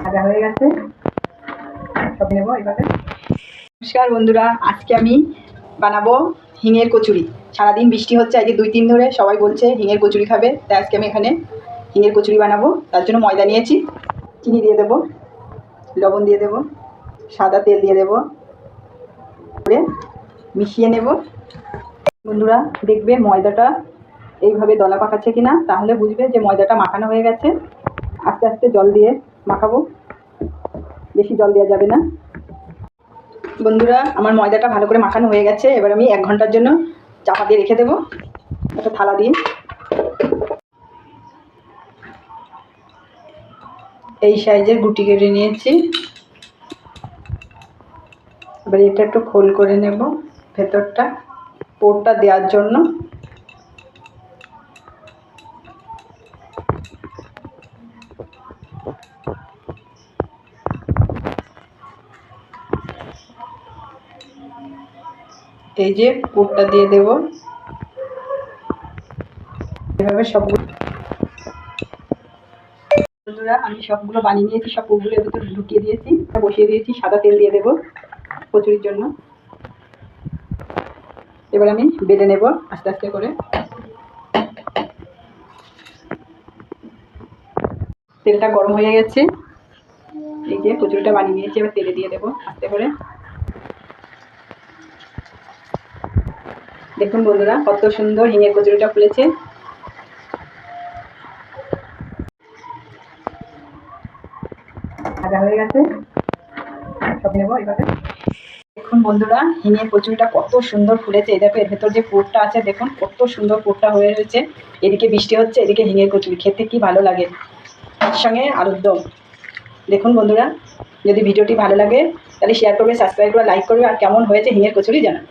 ভাজা হয়ে গেছে, সব নেবো এভাবে। নমস্কার বন্ধুরা, আজকে আমি বানাবো হিঙের কচুরি। সারাদিন বৃষ্টি হচ্ছে, আজকে 2-3 ধরে সবাই বলছে হিঙের কচুরি খাবে, তাই আজকে আমি এখানে হিঙের কচুরি বানাবো। তার জন্য ময়দা নিয়েছি, চিনি দিয়ে দেবো, লবণ দিয়ে দেবো, সাদা তেল দিয়ে দেবো, করে মিশিয়ে নেব। বন্ধুরা দেখবে ময়দাটা এইভাবে দলা পাকাচ্ছে কিনা, তাহলে বুঝবে যে ময়দাটা মাখানো হয়ে গেছে। আস্তে আস্তে জল দিয়ে মাখাবো, বেশি জল দেওয়া যাবে না। বন্ধুরা আমার ময়দাটা ভালো করে মাখানো হয়ে গেছে, এবার আমি 1 ঘন্টার জন্য চাপা দিয়ে রেখে দেবো একটা থালা দিয়ে। এই সাইজের গুটি কেটে নিয়েছি, এবার এটা একটু খোল করে নেব ভেতরটা, পোরটা দেওয়ার জন্য। এই যে পুরটা দিয়ে দেব, এভাবে সবগুলো। বন্ধুরা আমি সবগুলো বানিয়ে নিয়েছি, সব পুরগুলো এর ভিতরে ঢুকিয়ে দিয়েছি, বসিয়ে দিয়েছি। সাদা তেল দিয়ে দেবো কচুরির জন্য। এবার আমি বেলে নেব আস্তে আস্তে করে। তেলটা গরম হয়ে গেছে, এই যে কচুরিটা বানিয়ে নিয়েছি, এবার তেলে দিয়ে দেবো আস্তে করে। দেখুন বন্ধুরা কত সুন্দর হিঙের কচুরিটা ফুলেছে। ভাজা হয়ে গেছে, সব নেবো এভাবে। দেখুন বন্ধুরা হিঙের কচুরিটা কত সুন্দর ফুলেছে। এই দেখো এর ভেতর যে পুরটা আছে, দেখুন কত সুন্দর পুরটা হয়ে রয়েছে। এদিকে বৃষ্টি হচ্ছে, এদিকে হিঙের কচুরি খেতে কি ভালো লাগে, তার সঙ্গে আলুর দম। দেখুন বন্ধুরা যদি ভিডিওটি ভালো লাগে তাহলে শেয়ার করবে, সাবস্ক্রাইব করবে, লাইক করবে, আর কেমন হয়েছে হিঙের কচুরি জানান।